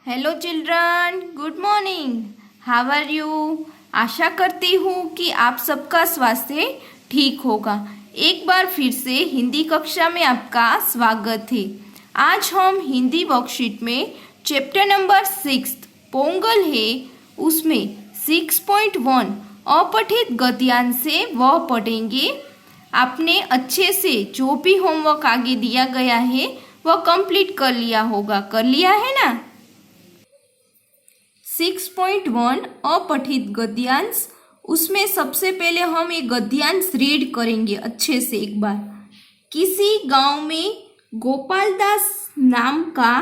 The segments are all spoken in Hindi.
Hello children, good morning. How are you? आशा करती हूँ कि आप सबका स्वास्थ्य ठीक होगा। एक बार फिर से हिंदी कक्षा में आपका स्वागत है। आज हम हिंदी वर्कशीट में चैप्टर नंबर 6 पोंगल है, उसमें 6.1 अपठित गद्यांश से वह पढ़ेंगे। आपने अच्छे से जो भी होमवर्क आगे दिया गया है वह कंप्लीट कर लिया होगा। कर लिया है ना? 6.1 अपठित गद्यांश, उसमें सबसे पहले हम एक गद्यांश रीड करेंगे अच्छे से एक बार। किसी गांव में गोपालदास नाम का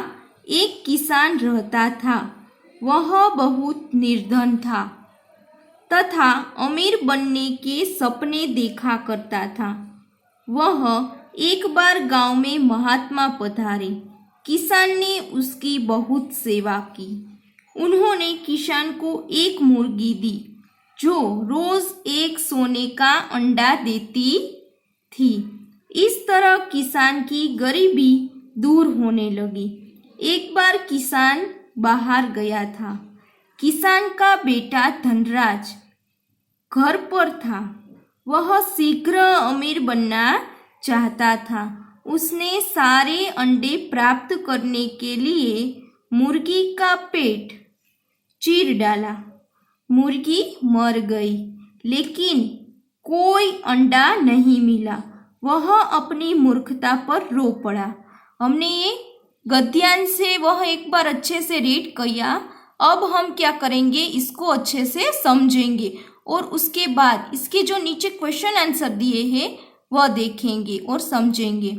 एक किसान रहता था। वह बहुत निर्धन था तथा अमीर बनने के सपने देखा करता था। वह एक बार गांव में महात्मा पधारे। किसान ने उसकी बहुत सेवा की। उन्होंने किसान को एक मुर्गी दी जो रोज एक सोने का अंडा देती थी। इस तरह किसान की गरीबी दूर होने लगी। एक बार किसान बाहर गया था। किसान का बेटा धनराज घर पर था। वह शीघ्र अमीर बनना चाहता था। उसने सारे अंडे प्राप्त करने के लिए मुर्गी का पेट चीर डाला। मुर्गी मर गई, लेकिन कोई अंडा नहीं मिला। वह अपनी मूर्खता पर रो पड़ा। हमने ये गद्यांश से वह एक बार अच्छे से रीड किया। अब हम क्या करेंगे, इसको अच्छे से समझेंगे और उसके बाद इसके जो नीचे क्वेश्चन आंसर दिए हैं वह देखेंगे और समझेंगे।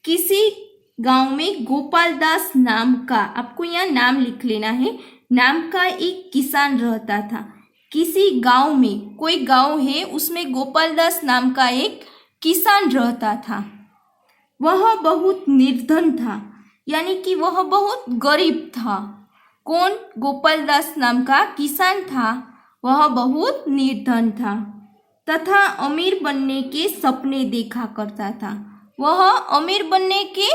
किसी गांव में गोपालदास नाम का, आपको यहाँ नाम लिख लेना है, नाम का एक किसान रहता था। किसी गांव में, कोई गांव है उसमें गोपालदास नाम का एक किसान रहता था। वह बहुत निर्धन था, यानी कि वह बहुत गरीब था। कौन? गोपालदास नाम का किसान था। वह बहुत निर्धन था तथा अमीर बनने के सपने देखा करता था। वह अमीर बनने के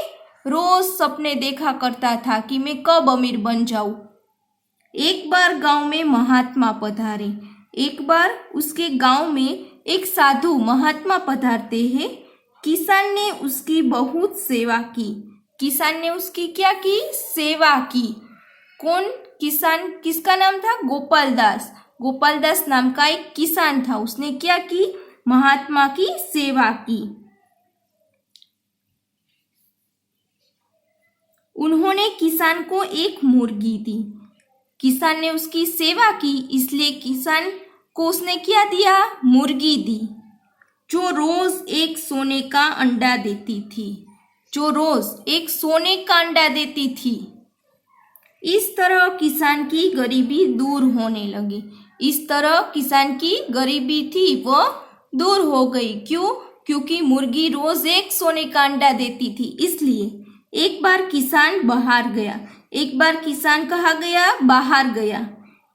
रोज सपने देखा करता था कि मैं कब अमीर बन जाऊं। एक बार गांव में महात्मा पधारे। एक बार उसके गांव में एक साधु महात्मा पधारते हैं। किसान ने उसकी बहुत सेवा की। किसान ने उसकी क्या की? सेवा की। कौन किसान? किसका नाम था? गोपालदास। गोपालदास नाम का एक किसान था। उसने क्या की? महात्मा की सेवा की। उन्होंने किसान को एक मुर्गी दी। किसान ने उसकी सेवा की, इसलिए किसान को उसने क्या दिया? मुर्गी दी जो रोज एक सोने का अंडा देती थी। जो रोज एक सोने का अंडा देती थी। इस तरह किसान की गरीबी दूर होने लगी। इस तरह किसान की गरीबी थी वह दूर हो गई। क्यों? क्योंकि मुर्गी रोज एक सोने का अंडा देती थी, इसलिए। एक बार किसान बाहर गया। एक बार किसान कहाँ गया? बाहर गया।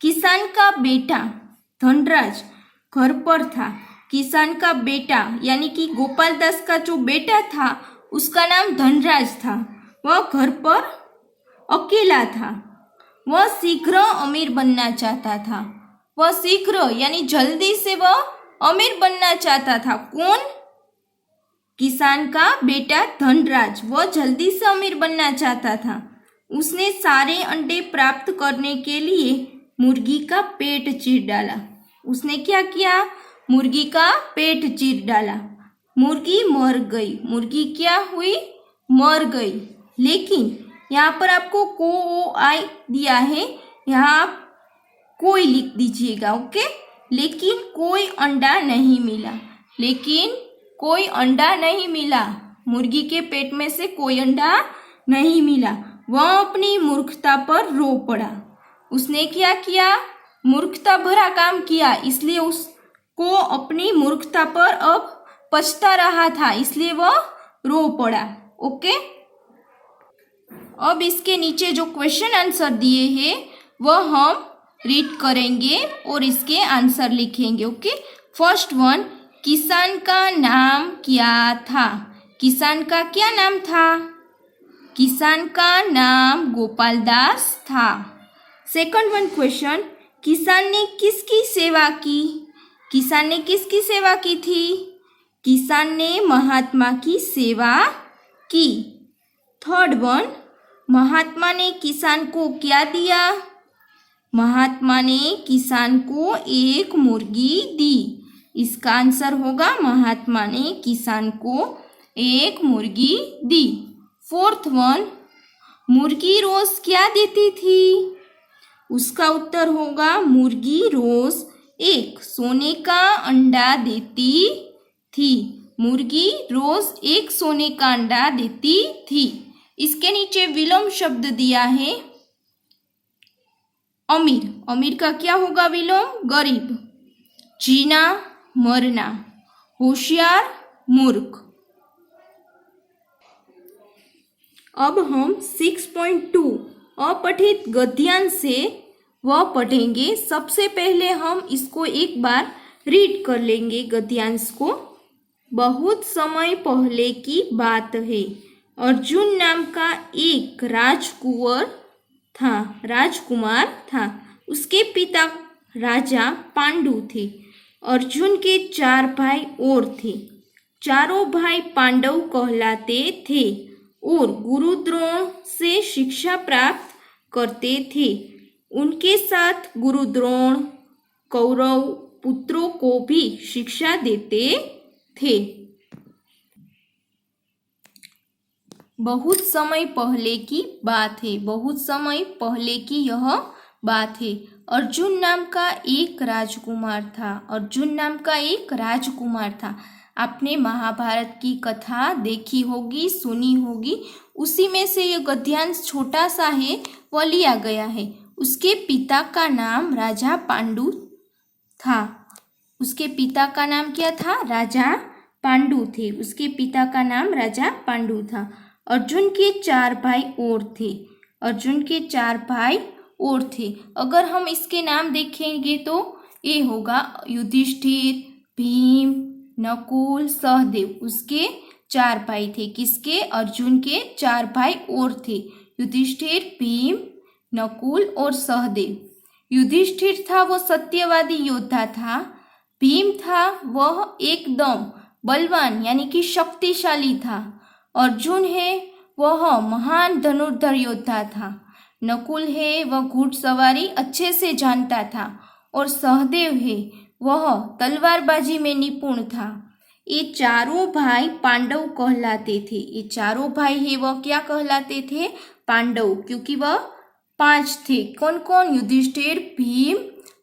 किसान का बेटा धनराज घर पर था। किसान का बेटा यानी कि गोपालदास का जो बेटा था उसका नाम धनराज था। वह घर पर अकेला था। वह शीघ्र अमीर बनना चाहता था। वह शीघ्र यानी जल्दी से वह अमीर बनना चाहता था। कौन? किसान का बेटा धनराज। वह जल्दी से अमीर बनना चाहता था। उसने सारे अंडे प्राप्त करने के लिए मुर्गी का पेट चीर डाला। उसने क्या किया? मुर्गी का पेट चीर डाला। मुर्गी मर गई। मुर्गी क्या हुई? मर गई। लेकिन यहाँ पर आपको कोई दिया है, यहाँ आप कोई लिख दीजिएगा, ओके। लेकिन कोई अंडा नहीं मिला। लेकिन कोई अंडा नहीं मिला। मुर्गी के पेट में से कोई अंडा नहीं मिला। वह अपनी मूर्खता पर रो पड़ा। उसने क्या किया? मूर्खता भरा काम किया, इसलिए उसको अपनी मूर्खता पर अब पछता रहा था, इसलिए वह रो पड़ा, ओके। अब इसके नीचे जो क्वेश्चन आंसर दिए हैं वह हम रीड करेंगे और इसके आंसर लिखेंगे, ओके। फर्स्ट वन, किसान का नाम क्या था? किसान का क्या नाम था? किसान का नाम गोपाल दास था। सेकंड वन क्वेश्चन, किसान ने किसकी सेवा की? किसान ने किसकी सेवा की थी? किसान ने महात्मा की सेवा की। थर्ड वन, महात्मा ने किसान को क्या दिया? महात्मा ने किसान को एक मुर्गी दी। इसका आंसर होगा महात्मा ने किसान को एक मुर्गी दी। फोर्थ वन, मुर्गी रोज क्या देती थी? उसका उत्तर होगा मुर्गी रोज एक सोने का अंडा देती थी। मुर्गी रोज एक सोने का अंडा देती थी। इसके नीचे विलोम शब्द दिया है अमीर। अमीर का क्या होगा विलोम? गरीब। जीना मरना, होशियार मूर्ख। अब हम 6.2 अपठित गद्यांश से वह पढ़ेंगे। सबसे पहले हम इसको एक बार रीड कर लेंगे गद्यांश को। बहुत समय पहले की बात है, अर्जुन नाम का एक राजकुमार था। उसके पिता राजा पांडु थे। अर्जुन के 4 भाई और थे। चारों भाई पांडव कहलाते थे और गुरु द्रोण से शिक्षा प्राप्त करते थे। उनके साथ गुरु द्रोण कौरव पुत्रों को भी शिक्षा देते थे। बहुत समय पहले की बात है। बहुत समय पहले की यह बात है। अर्जुन नाम का एक राजकुमार था। अर्जुन नाम का एक राजकुमार था। आपने महाभारत की कथा देखी होगी, सुनी होगी। उसी में से यह गद्यांश छोटा सा है, वह लिया गया है। उसके पिता का नाम राजा पांडु था। उसके पिता का नाम क्या था? राजा पांडु थे। उसके पिता का नाम राजा पांडु था। अर्जुन के 4 भाई और थे। अर्जुन के 4 भाई और थे। अगर हम इसके नाम देखेंगे तो ये होगा युधिष्ठिर, भीम, नकुल, सहदेव। उसके 4 भाई थे। किसके? अर्जुन के 4 भाई और थे। युधिष्ठिर, भीम, नकुल और सहदेव। युधिष्ठिर था वह सत्यवादी योद्धा था। भीम था वह एकदम बलवान यानी कि शक्तिशाली था। अर्जुन है वह महान धनुर्धर योद्धा था। नकुल है वह घुड़सवारी अच्छे से जानता था। और सहदेव है वह तलवारबाजी में निपुण था। ये चारों भाई पांडव कहलाते थे। ये चारों भाई है वह क्या कहलाते थे? पांडव, क्योंकि वह 5 थे। कौन कौन? युधिष्ठिर, भीम,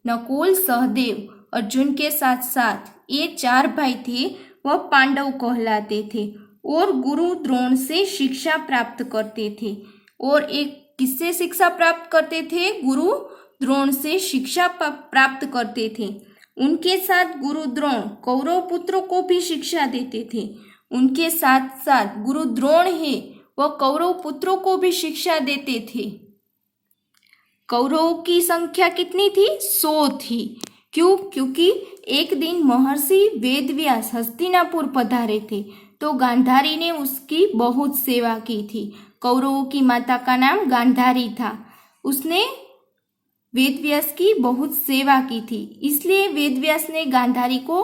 नकुल, सहदेव। अर्जुन के साथ साथ ये 4 भाई थे वह पांडव कहलाते थे और गुरु द्रोण से शिक्षा प्राप्त करते थे। और एक किससे शिक्षा प्राप्त करते थे? गुरु द्रोण से शिक्षा प्राप्त करते थे। उनके साथ गुरु द्रोण कौरव पुत्रों को भी शिक्षा देते थे। उनके साथ साथ गुरु द्रोण है वह कौरव पुत्रों को भी शिक्षा देते थे। कौरवों की संख्या कितनी थी? 100 थी। क्यों? क्योंकि एक दिन महर्षि वेदव्यास हस्तिनापुर पधारे थे तो गांधारी ने उसकी बहुत सेवा की थी। कौरवों की माता का नाम गांधारी था। उसने वेदव्यास की बहुत सेवा की थी, इसलिए वेदव्यास ने गांधारी को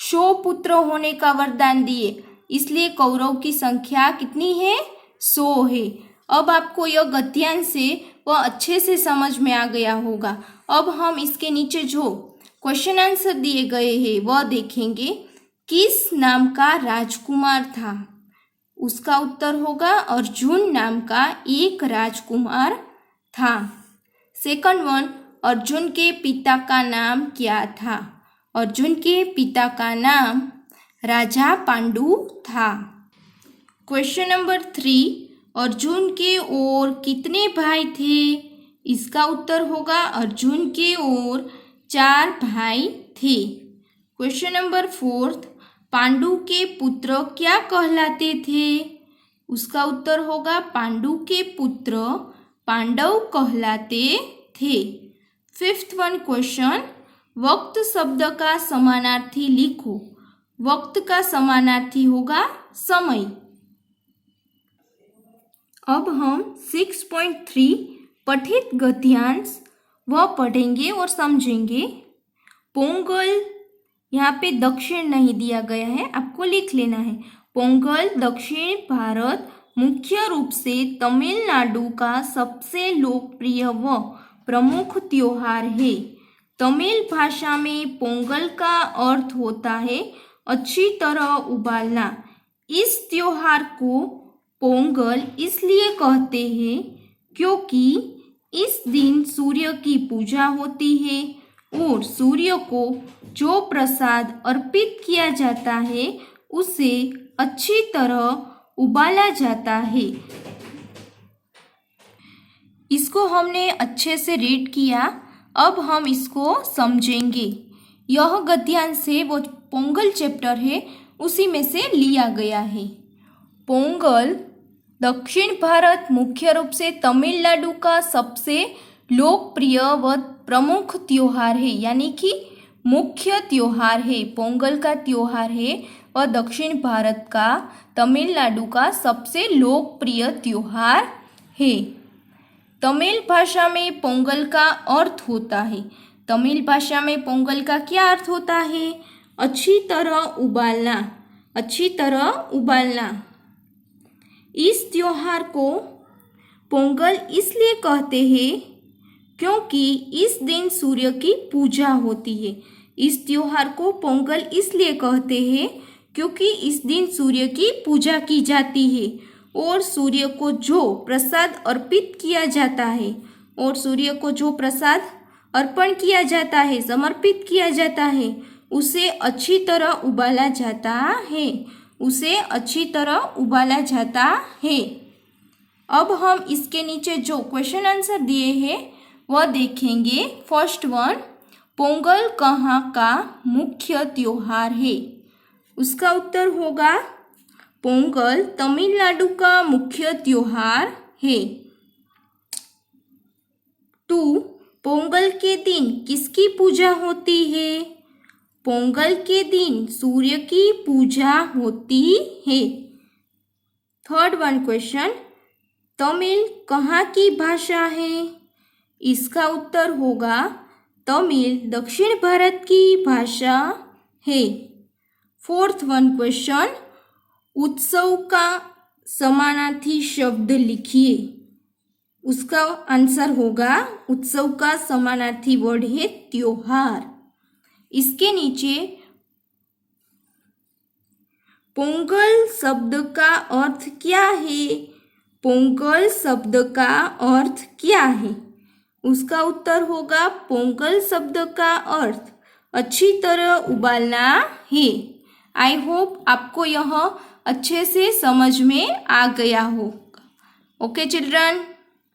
100 पुत्र होने का वरदान दिए। इसलिए कौरव की संख्या कितनी है? 100 है। अब आपको यह गद्यांश है वह अच्छे से समझ में आ गया होगा। अब हम इसके नीचे जो क्वेश्चन आंसर दिए गए हैं वह देखेंगे। किस नाम का राजकुमार था? उसका उत्तर होगा अर्जुन नाम का एक राजकुमार था। सेकंड वन, अर्जुन के पिता का नाम क्या था? अर्जुन के पिता का नाम राजा पांडु था। क्वेश्चन नंबर 3, अर्जुन के और कितने भाई थे? इसका उत्तर होगा अर्जुन के और 4 भाई थे। क्वेश्चन नंबर 4, पांडु के पुत्र क्या कहलाते थे? उसका उत्तर होगा पांडु के पुत्र पांडव कहलाते थे। 5th वन क्वेश्चन, वक्त शब्द का समानार्थी लिखो। वक्त का समानार्थी होगा समय। अब हम 6.3 पठित गद्यांश वह पढ़ेंगे और समझेंगे। पोंगल, यहाँ पे दक्षिण नहीं दिया गया है, आपको लिख लेना है। पोंगल दक्षिण भारत मुख्य रूप से तमिलनाडु का सबसे लोकप्रिय व प्रमुख त्योहार है। तमिल भाषा में पोंगल का अर्थ होता है अच्छी तरह उबालना। इस त्योहार को पोंगल इसलिए कहते हैं क्योंकि इस दिन सूर्य की पूजा होती है और सूर्य को जो प्रसाद अर्पित किया जाता है उसे अच्छी तरह उबाला जाता है। इसको हमने अच्छे से रीड किया, अब हम इसको समझेंगे। यह गद्यांश है वो पोंगल चैप्टर है उसी में से लिया गया है। पोंगल दक्षिण भारत मुख्य रूप से तमिलनाडु का सबसे लोकप्रिय व प्रमुख त्योहार है, यानी कि मुख्य त्योहार है। पोंगल का त्योहार है वह दक्षिण भारत का तमिलनाडु का सबसे लोकप्रिय त्योहार है। तमिल भाषा में पोंगल का अर्थ होता है, तमिल भाषा में पोंगल का क्या अर्थ होता है? अच्छी तरह उबालना, अच्छी तरह उबालना। इस त्योहार को पोंगल इसलिए कहते हैं क्योंकि इस दिन सूर्य की पूजा होती है। इस त्योहार को पोंगल इसलिए कहते हैं क्योंकि इस दिन सूर्य की पूजा की जाती है और सूर्य को जो प्रसाद अर्पित किया जाता है और सूर्य को जो प्रसाद अर्पण किया जाता है, समर्पित किया जाता है, उसे अच्छी तरह उबाला जाता है, उसे अच्छी तरह उबाला जाता है। अब हम इसके नीचे जो क्वेश्चन आंसर दिए हैं वह देखेंगे। फर्स्ट वन, पोंगल कहाँ का मुख्य त्योहार है? उसका उत्तर होगा पोंगल तमिलनाडु का मुख्य त्योहार है। 2, पोंगल के दिन किसकी पूजा होती है? पोंगल के दिन सूर्य की पूजा होती है। थर्ड वन क्वेश्चन, तमिल कहाँ की भाषा है? इसका उत्तर होगा तमिल दक्षिण भारत की भाषा है। फोर्थ वन क्वेश्चन, उत्सव का समानार्थी शब्द लिखिए। उसका आंसर होगा उत्सव का समानार्थी वर्ड है त्योहार। इसके नीचे पोंगल शब्द का अर्थ क्या है? पोंगल शब्द का अर्थ क्या है? उसका उत्तर होगा पोंगल शब्द का अर्थ अच्छी तरह उबालना है। आई होप आपको यह अच्छे से समझ में आ गया होगा। Okay children.